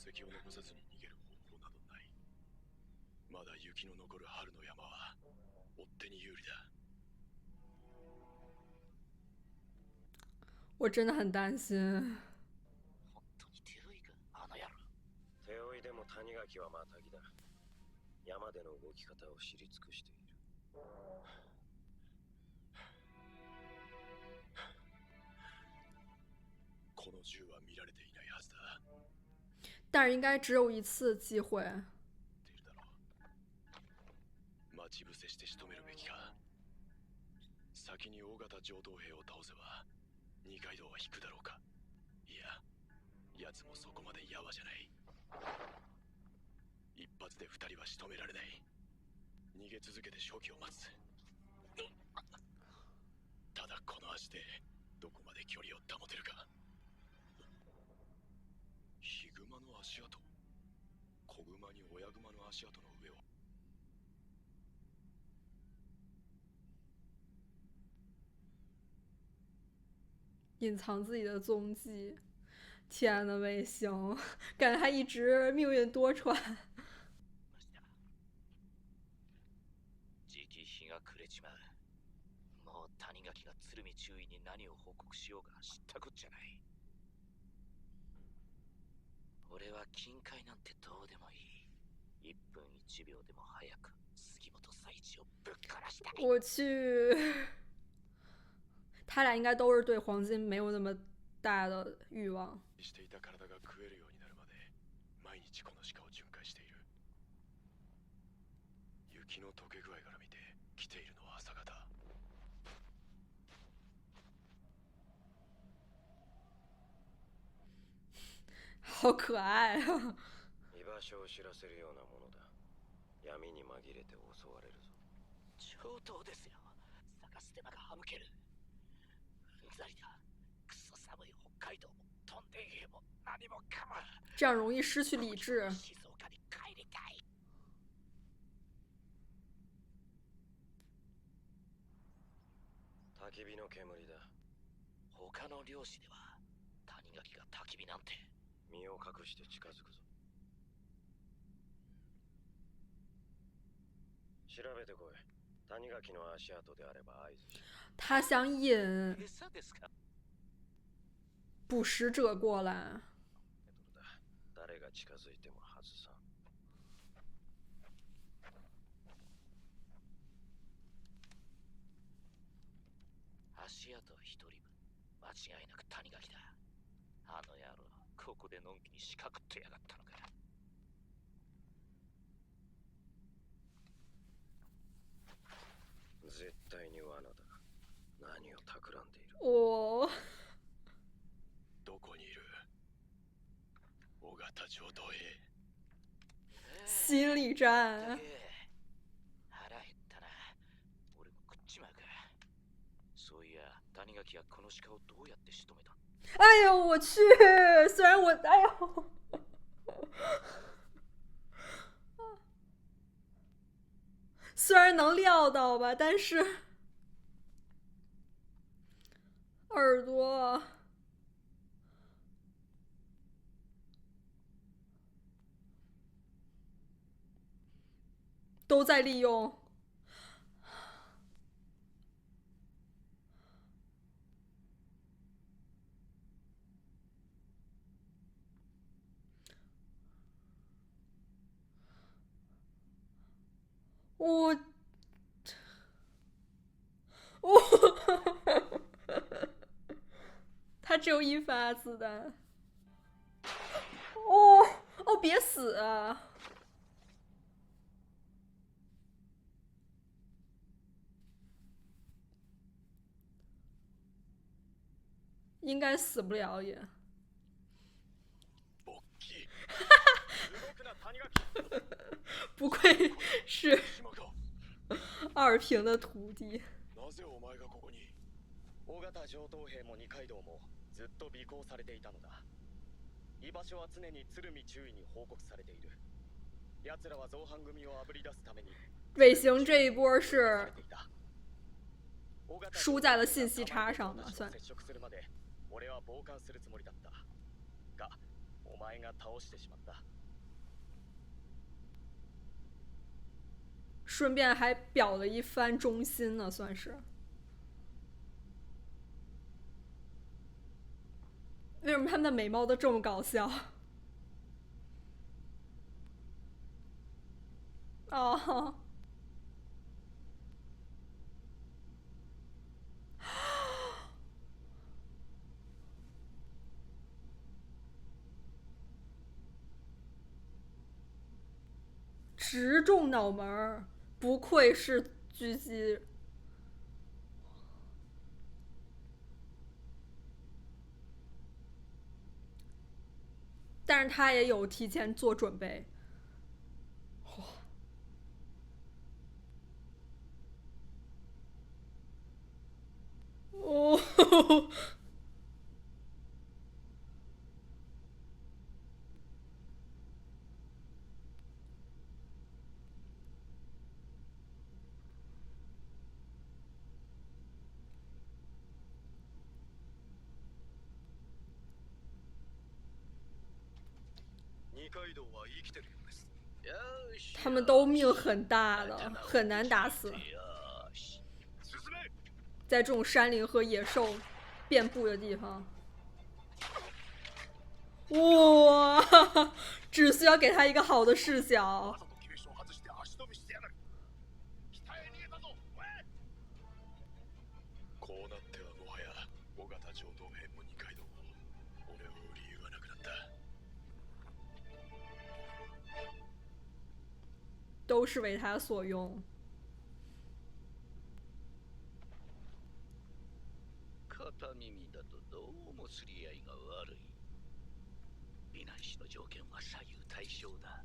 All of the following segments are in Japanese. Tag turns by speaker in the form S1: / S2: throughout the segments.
S1: 跡を残さずに逃げる方法などない。まだ雪の残る春の山は追っ手に有利だ。
S2: 我真的很担心。
S3: 本当に手負いか、あの野郎。
S4: 手負いでも谷垣はまたぎだ。山での動き方を知り尽くしている。
S1: この銃は見られていないはずだ。
S2: 但是应该只有一次机会。
S1: 待ち伏せして仕留めるべきか。先に大型上等兵を倒せば二階堂は引くだろうか。いや、奴もそこまでやわじゃない。一発で二人は仕留められない。逃げ続けて勝機を待つ。ただこの足でどこまで距離を保てるか。ヒグマの足跡、子グマに親グマの足跡の上を。
S2: 隐藏自己的踪迹。天呐，卫星，感觉他一直命运多舛。
S3: じき日が暮れちまう。もう谷垣が鶴見中尉に何を報告しようか知ったこっちゃない。俺は金塊なんてどうでもいい。1分1秒でも早く杉本佐一をぶっ殺したい。
S2: 我去，他俩应该都是对黄金没有那么大的欲望。
S1: していた体が食えるようになるまで毎日この鹿を巡回している。雪の溶け具合から見て来ているのは朝方。
S2: 好可愛啊！
S4: 居場所を知らせるようなものだ。闇に紛れて襲われるぞ。
S3: 上等ですよ。探す手間が省ける。うんざりだ。クソ寒い北海道も飛んで兵も何もかも。
S2: 这样容易失去理智。
S3: 静岡に帰りたい。
S4: 焚き火の煙だ。
S3: 他の漁師では谷垣が焚き火なんて。
S4: 身を隠して近づくぞ。調べてこい。谷垣の足跡であれば合図し。
S2: 他想引
S3: 餌ですか。
S2: 捕食者过来。
S4: 誰が近づいても外さん。
S3: 足跡は一人分。間違いなく谷垣だ。あの野郎、ここでのんきに仕掛くってやがったのか。
S4: 絶対に罠だ。何を企んでいる。
S2: 哦，
S1: どこにいる。尾形上等兵。
S2: 心理战。
S3: 腹減ったな。俺も食っちまうか。そういや、谷垣はこの鹿をどうやって仕留めた。
S2: 哎呦，我去！虽然我，哎呦，虽然能料到吧，但是耳朵都在利用。我他只有一发子弹。哦，别死啊！应该死不了也。不愧是二平的徒弟。
S1: なぜお前がここに。
S5: 尾形上等兵も二階堂もずっと尾行されていたのだ。居場所は常に鶴見中尉に報告されている。奴らは造反組をあぶり出すために。
S2: 尾行这一波是输在了信息差上的，算。
S5: 接触するまで俺は傍観するつもりだった。が、お前が倒してしまった。
S2: 顺便还表了一番忠心呢，算是。为什么他们的眉毛都这么搞笑？哦，直中脑门儿，不愧是狙击。但是他也有提前做准备。哦，
S1: 二階堂は生きてるようです。
S2: 他们都命很大的，很难打死。在这种山林和野兽遍布的地方，哇，只需要给他一个好的视角。
S1: こうなってはもはや尾形上等兵も二階堂も俺を売る理由がなくなった。
S2: 都是为他所用。
S3: 片耳だとどうもすり合いが悪い。美男子の条件は左右対称だ。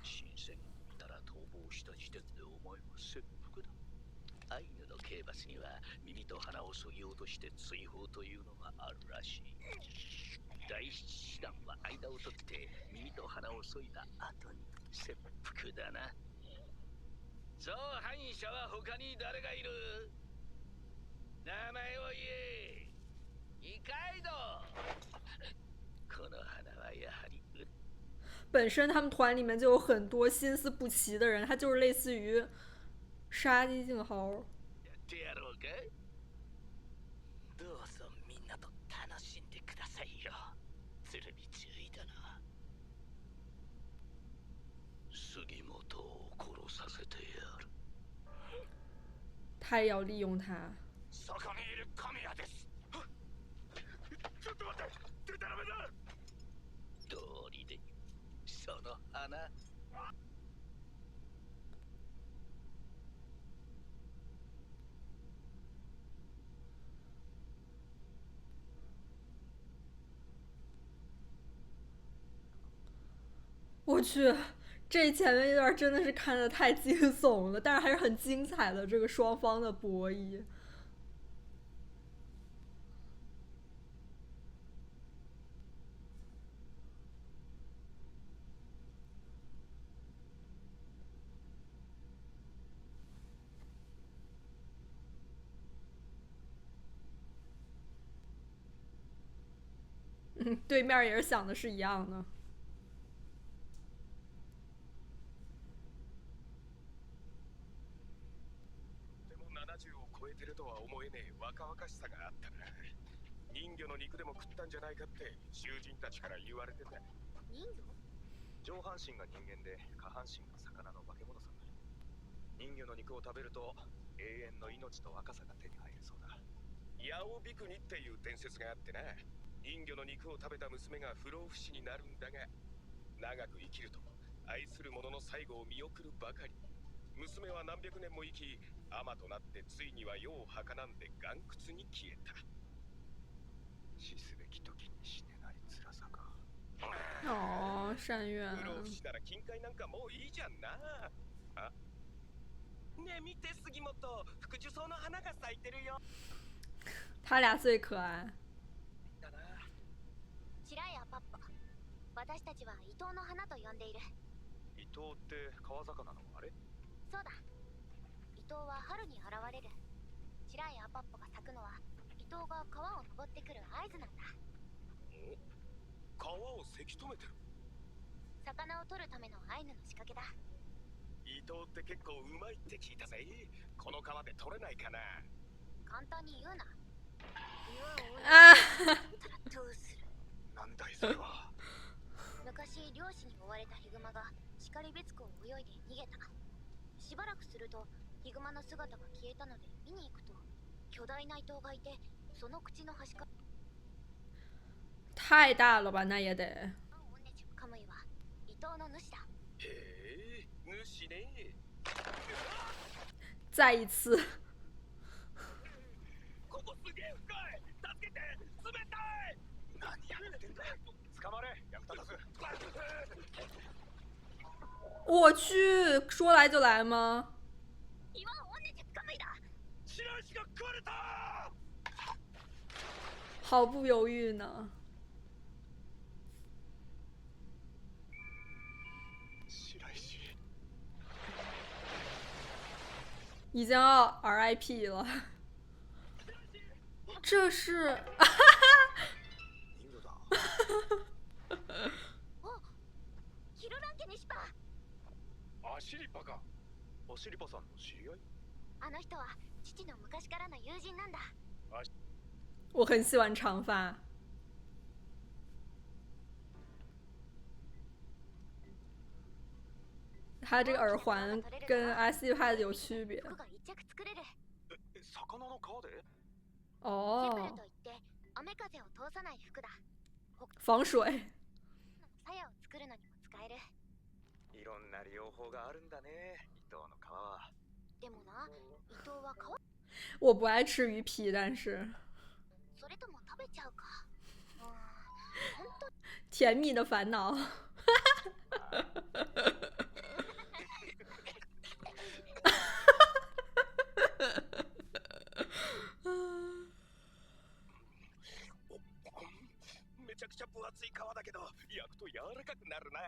S3: 新選を見たら逃亡した時点でお前は切腹だ。アイヌの刑罰には耳と鼻をそぎ落として追放というのがあるらしい。第一師団は間を取って耳と鼻をそいだ後に切腹だな。造反者は他に誰がいる？名前を言え。二階堂。この花はやはり。
S2: 本身他们团里面就有很多心思不齐的人，他就是类似于杀鸡儆猴。
S3: やってやろうか。どうぞみんなと楽しんでくださいよ。鶴見注意だな。杉本を殺させてやる。
S2: 他也要利用他。
S3: そこにいる神谷です。ちょっと待って、デタラメだ。道理でその花。
S2: 我去，这前面一段真的是看的太惊悚了，但是还是很精彩的这个双方的博弈。对面也是想的是一样的。
S1: でも70を超えてるとは思えねえ若々しさがあったな。人魚の肉でも食ったんじゃないかって囚人たちから言われてた。
S6: 人魚？
S4: 上半身が人間で下半身が魚の化け物さ。人魚の肉を食べると永遠の命と若さが手に入るそうだ。
S1: ヤオビクニっていう伝説があってな。人魚の肉を食べた娘が不老不死になるんだが、長く生きると愛する者の最後を見送るばかり。娘は何百年も生き、尼となってついには世を儚んで岩窟に消えた。
S4: 死すべき時に死ねない辛さか。
S2: 哦，善愿。
S1: 不老不死なら金塊なんかもういいじゃんな。あ、ねえ見て杉本、福寿草の花が咲いてるよ。
S2: 他俩最可愛。
S6: 白谷パッパ。私たちは伊藤の花と呼んでいる。
S4: 伊藤って川魚のあれ？
S6: そうだ。伊藤は春に現れる。白谷パッパが咲くのは伊藤が川を登ってくる合図なんだ。
S3: お、
S4: 川をせき止めてる。
S6: 魚を取るためのアイヌの仕掛けだ。
S4: 伊藤って結構うまいって聞いたぜ。この川で取れないかな。
S6: 簡単に言うな。
S2: あ
S6: どうする。
S4: なんだいそれは。
S6: 昔漁師に追われたヒグマが然別湖を泳いで逃げた。しばらくするとヒグマの姿が消えたので見に行くと巨大な伊藤がいて、その口の端から
S2: 太大了吧，那也得。
S6: カムイは伊藤の主だ。
S4: へえ、主ね。
S2: 再一次。
S4: ここすげえ深い。助けて。冷たい。何やってんだよ。捕まれ。役立たず。
S2: 我去，说来就来吗？
S6: 岩をおんねじカムイだ。
S4: チラシが食われた。
S2: 毫不犹豫呢。
S4: 白石。
S2: 已经要 RIP 了。这是，
S4: 人魚だ。
S6: お、ヒロラン家にしぱ。
S4: アシリパか。アシリパさんの知り合い？
S6: あの人は父の昔からの友人なんだ。
S2: 我很喜欢长发。他这个耳环跟 IC 派的有区别。
S6: 服が一着作れる。
S4: 魚の皮で？
S6: ケプル
S2: 哦
S6: といって雨風を通さない服だ。
S2: 防水。
S6: 鞘を作るのにも使える。
S4: いろんな利用法があるんだね。伊藤の皮は。
S6: でもな、伊藤は皮。
S2: 我不爱吃鱼皮，但是
S6: それとも食べちゃうか。本当。
S2: 甜蜜的烦恼。
S4: めちゃくちゃ分厚い皮だけど焼くと柔らかくなるな。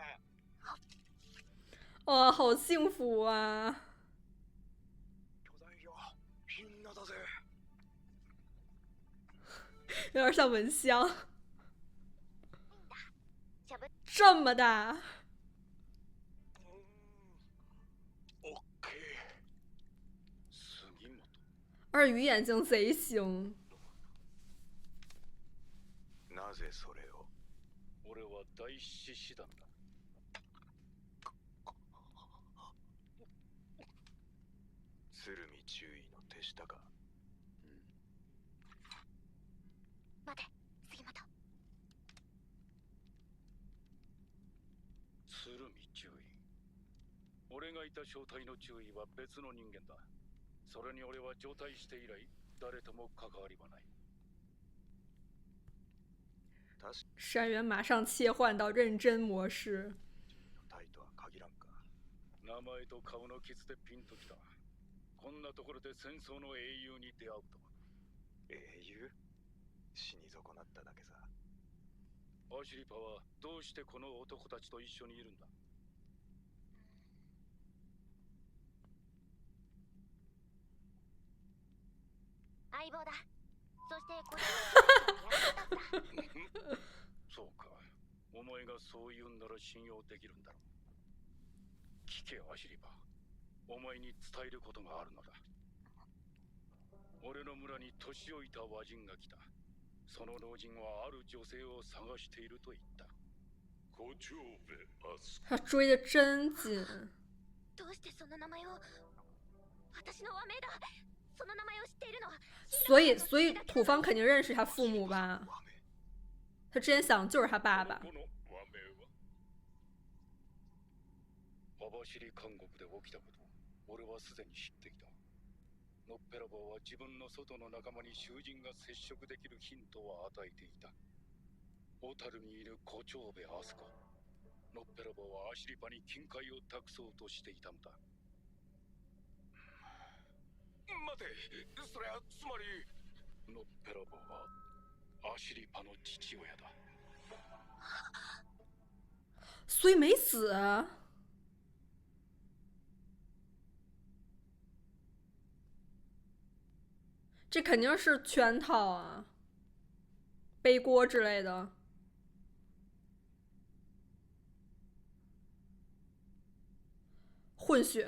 S2: 哇、好幸福啊！
S4: 巨大魚みんなだぜ。
S2: 有点像蚊香。
S6: しゃぶ。
S2: 这么大。
S4: オッケー。杉本。
S2: 二鱼眼睛贼行。
S4: なぜそれを？
S3: 俺は大獅子団だ。
S4: 鶴見中尉の手下か。
S6: 待て、杉本。
S3: 鶴見中尉。俺がいた正体の中尉は別の人間だ。それに俺は状態して以来誰とも関わりはない。
S2: 山原马上切换到认真模式。
S4: タイとは限らんか。
S3: 名前と顔の傷でピンときた。こんなところで戦争の英雄に出会うとは。
S4: 英雄？死に損なっただけさ。
S3: アシリパはどうしてこの男たちと一緒にいるんだ？
S6: 相棒だ。そしてこっちの役立つだ。
S3: そうか。お前がそう言うんなら信用できるんだろう。聞け、アシリパ。お前に伝えることがあるのだ。俺の村に年老いた和人が来た。その老人はある女性を探していると言った。
S2: 他追得真紧。
S6: どうしてその名前を？私の和名だ。その名前を知っているの。
S2: 所以土方肯定认识他父母吧？他之前想就是他爸爸。
S3: 網走監獄で起きたこと、俺はすでに知っていた。のっぺらぼうは自分の外の仲間に囚人が接触できるヒントを与えていた。小樽にいる小長部明日子。のっぺらぼうはアシリパに金塊を託そうとしていたんだ。
S4: 待て、それはつまり
S3: のっぺらぼうはアシリパの父親だ。
S2: 所以没死。这肯定是圈套啊，背锅之类的。混血。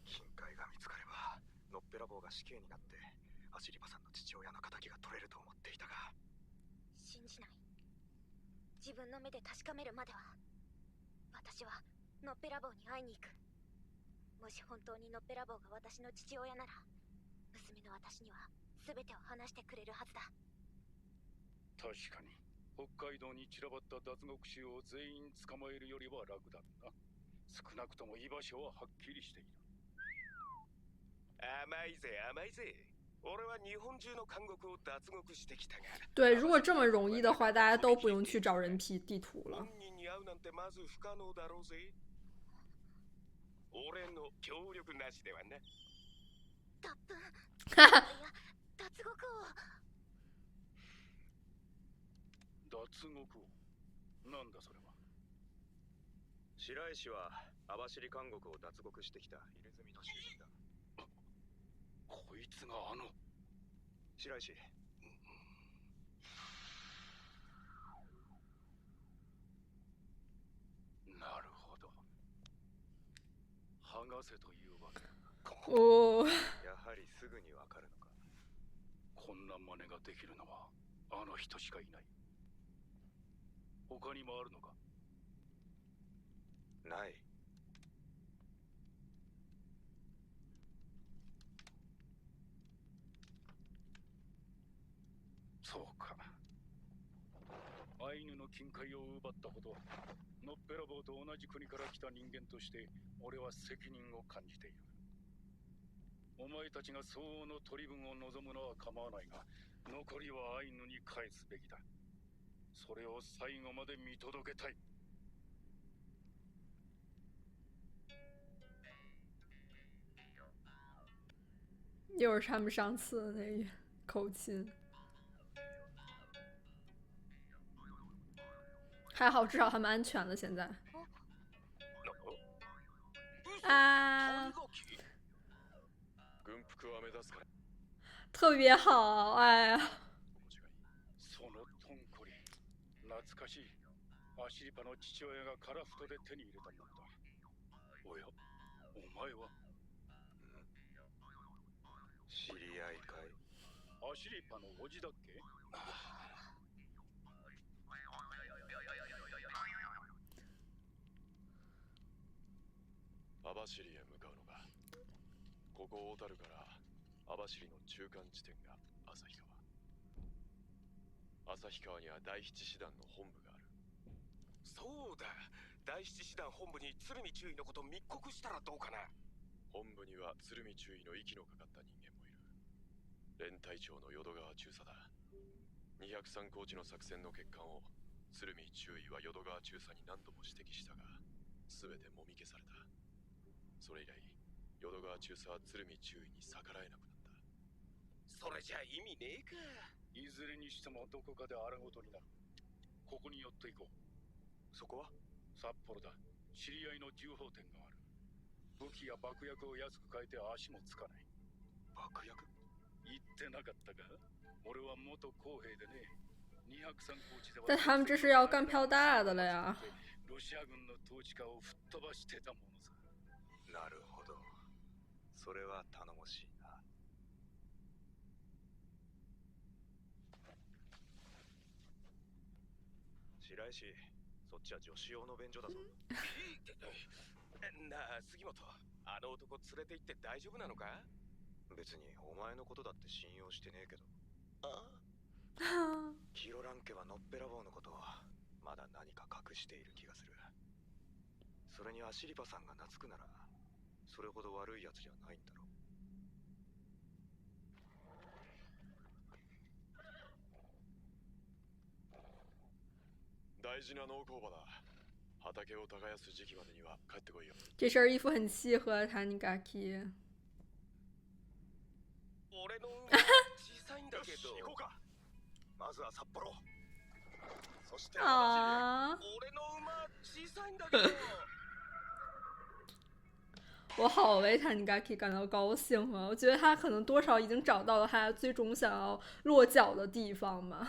S4: 金塊が見つかればのっぺらぼうが死刑になってアシリパさんの父親の敵が取れると思っていたが、
S6: 信じない。自分の目で確かめるまでは。私はのっぺらぼうに会いに行く。もし本当にのっぺらぼうが私の父親なら、娘の私には全てを話してくれるはずだ。
S3: 確かに北海道に散らばった脱獄囚を全員捕まえるよりは楽だな。少なくとも居場所ははっきりしている。
S7: 甘いぜ甘いぜ。俺は日本中の監獄を脱獄してきたが。
S2: 对，如果这么容易的话，大家都不用去找人皮地图了。
S7: 本人に会うなんてまず不可能だろうぜ。俺の協力なしではな。
S6: 脱粉。いや、脱獄を。
S3: 脱獄をなんだそれは。
S4: 白石は網走監獄を脱獄してきた入れ墨の囚人だ。
S3: こいつが
S4: 白石、
S3: なるほど。剥がせというわけだ。
S2: 哦，
S4: やはりすぐにわかるのか。
S3: こんな真似ができるのはあの人しかいない。他にもあるのか。
S4: ない。
S3: そうか。アイヌの金塊を奪ったほど、のっぺらぼうと同じ国から来た人間として俺は責任を感じている。お前たちが相応の取り分を望むのは構わないが、残りはアイヌに返すべきだ。それを最後まで見届けたい。
S2: 又是他们上次的那口琴。还好，至少他们安全了。现在啊，
S1: 軍服は目指すから。
S2: 特别好，哎呀，
S3: そのトンコリ、懐かしい。アシリパの父親がカラフトで手に入れたものだ。おや、お前は
S4: 知り合いかい。
S3: アシリパの叔父だっけ？
S1: 網走へ向かうのか。ここ小樽から網走の中間地点が旭川。旭川には第七師団の本部がある。
S7: そうだ。第七師団本部に鶴見中尉のこと密告したらどうかな。
S1: 本部には鶴見中尉の息のかかった人間もいる。連隊長の淀川中佐だ。203高地の作戦の欠陥を鶴見中尉は淀川中佐に何度も指摘したが、全てもみ消された。それ以来、淀川中佐は鶴見中尉に逆らえなくなった。
S7: それじゃ意味ねえか。
S3: いずれにしてもどこかで荒ごとになる。ここに寄っていこう。
S4: そこは
S3: 札幌だ。知り合いの銃砲店がある。武器や爆薬を安く買えて足もつかない。
S4: 爆薬？
S3: 言ってなかったか？俺は元公兵でね。203高地では。
S2: 但他们这是要干票大的了呀！
S3: ロシア軍の統治下を吹っ飛ばしてたものさ。
S4: なるほど。それは頼もしいな。白石、そっちは女子用の便所だぞ。
S7: なあ、杉本、あの男連れて行って大丈夫なのか？
S4: 別にお前のことだって信用してねえけど。キロラン家はのっぺらぼうのことをまだ何か隠している気がする。それにアシリパさんが懐くならそれほど悪いやつじゃないんだろう。
S1: 大事な農工場だ。畑を耕す時期までには帰ってこいよ。
S2: 这身衣服很契合他尼嘎 k
S7: 俺の馬小さいんだけど。
S4: 行こうか。まずは札幌。そして
S2: 啊，
S7: 俺の馬小さいんだけど。
S2: 我好为Tanigaki感到高兴啊！我觉得他可能多少已经找到了他最终想要落脚的地方吧。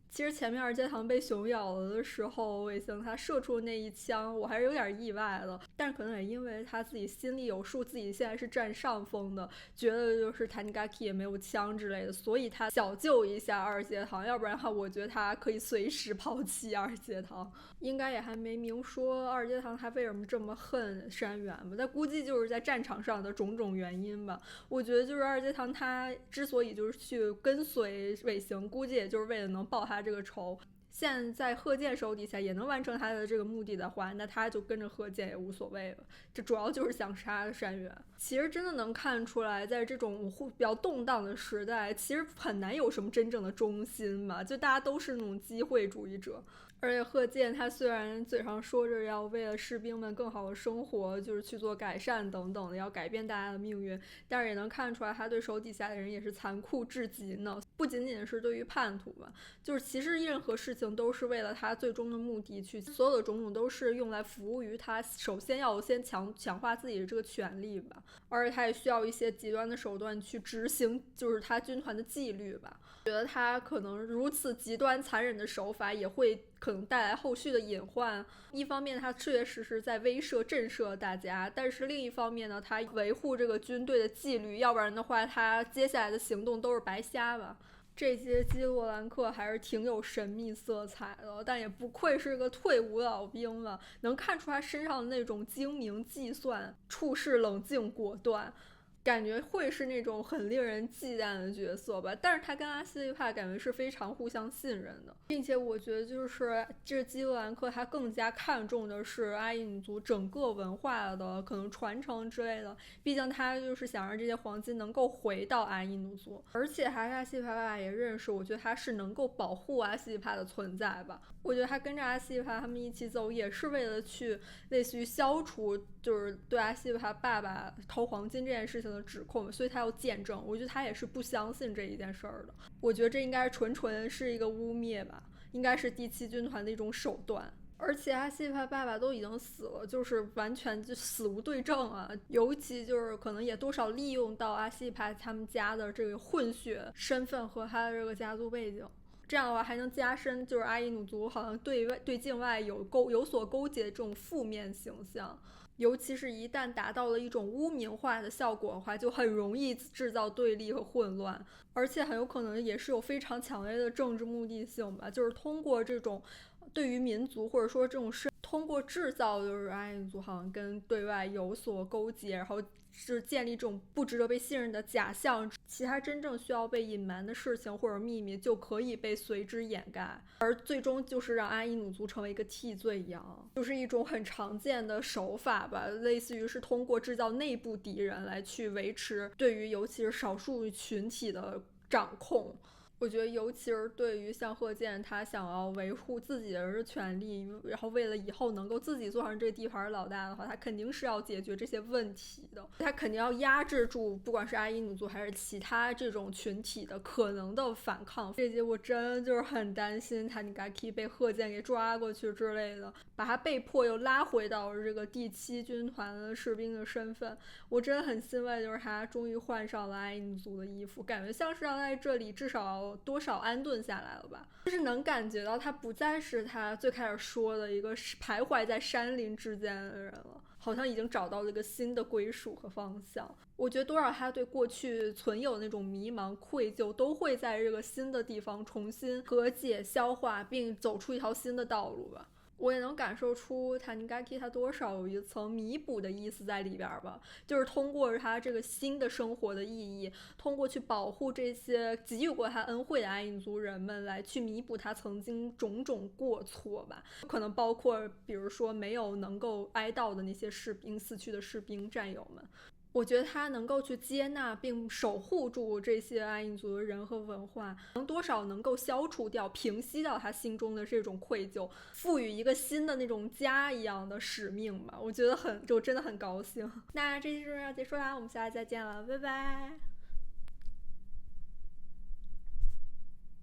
S2: 其实前面二阶堂被熊咬了的时候，卫星他射出那一枪，我还是有点意外的。但是可能也因为他自己心里有数，自己现在是占上风的，觉得就是 Tanigaki 也没有枪之类的，所以他小救一下二阶堂，要不然的话，我觉得他可以随时抛弃二阶堂。应该也还没明说二阶堂他为什么这么恨山原吧，但估计就是在战场上的种种原因吧。我觉得就是二阶堂他之所以就是去跟随卫星，估计也就是为了能报他这个仇。现在贺建手底下也能完成他的这个目的的话，那他就跟着贺建也无所谓了。这主要就是想杀山原。其实真的能看出来，在这种比较动荡的时代，其实很难有什么真正的忠心嘛，就大家都是那种机会主义者。而且贺建他虽然嘴上说着要为了士兵们更好的生活，就是去做改善等等的，要改变大家的命运，但是也能看出来他对手底下的人也是残酷至极呢。不仅仅是对于叛徒吧，就是其实任何事情都是为了他最终的目的去，所有的种种都是用来服务于他首先要先强化自己的这个权利吧，而且他也需要一些极端的手段去执行，就是他军团的纪律吧。觉得他可能如此极端残忍的手法也会可能带来后续的隐患。一方面他确实是在威慑震慑大家，但是另一方面呢，他维护这个军队的纪律，要不然的话他接下来的行动都是白瞎吧。这些基洛兰克还是挺有神秘色彩的，但也不愧是个退伍老兵了，能看出他身上的那种精明计算，处事冷静果断，感觉会是那种很令人忌惮的角色吧。但是他跟阿西利帕感觉是非常互相信任的，并且我觉得就是这基洛兰克他更加看重的是阿伊努族整个文化的可能传承之类的，毕竟他就是想让这些黄金能够回到阿伊努族，而且还是阿西利帕爸爸也认识，我觉得他是能够保护阿西利帕的存在吧。我觉得他跟着阿西利帕他们一起走，也是为了去类似于消除就是对阿西利帕爸爸偷黄金这件事情的指控，所以他要见证。我觉得他也是不相信这一件事儿的，我觉得这应该纯是一个污蔑吧，应该是第7军团的一种手段。而且阿西利帕爸爸都已经死了，就是完全就死无对证啊！尤其就是可能也多少利用到阿西利帕他们家的这个混血身份和他的这个家族背景，这样的话还能加深就是阿伊努族好像对境外有所勾结的这种负面形象。尤其是一旦达到了一种污名化的效果的话，就很容易制造对立和混乱，而且很有可能也是有非常强烈的政治目的性吧，就是通过这种对于民族或者说这种事，通过制造就是阿伊努族好像跟对外有所勾结，然后是建立这种不值得被信任的假象，其他真正需要被隐瞒的事情或者秘密就可以被随之掩盖，而最终就是让阿伊努族成为一个替罪羊，就是一种很常见的手法吧，类似于是通过制造内部敌人来去维持对于尤其是少数群体的掌控。我觉得尤其是对于像贺建他想要维护自己的权利，然后为了以后能够自己做上这个地盘老大的话，他肯定是要解决这些问题的，他肯定要压制住不管是阿伊努族还是其他这种群体的可能的反抗。这集我真就是很担心Tanigaki被贺建给抓过去之类的，把他被迫又拉回到这个第7军团的士兵的身份。我真的很欣慰，就是他终于换上了阿伊努族的衣服，感觉像是让在这里至少多少安顿下来了吧，就是能感觉到他不再是他最开始说的一个徘徊在山林之间的人了，好像已经找到了一个新的归属和方向。我觉得多少他对过去存有那种迷茫愧疚都会在这个新的地方重新和解消化，并走出一条新的道路吧。我也能感受出Tanigaki他多少有一层弥补的意思在里边吧，就是通过他这个新的生活的意义，通过去保护这些给予过他恩惠的阿伊努族人们，来去弥补他曾经种种过错吧，可能包括比如说没有能够哀悼的那些士兵，死去的士兵战友们。我觉得他能够去接纳并守护住这些阿伊努族的人和文化，多少能够消除掉平息掉他心中的这种愧疚，赋予一个新的那种家一样的使命吧。我觉得就真的很高兴。那这期就要结束啦，我们下期再见了，拜拜。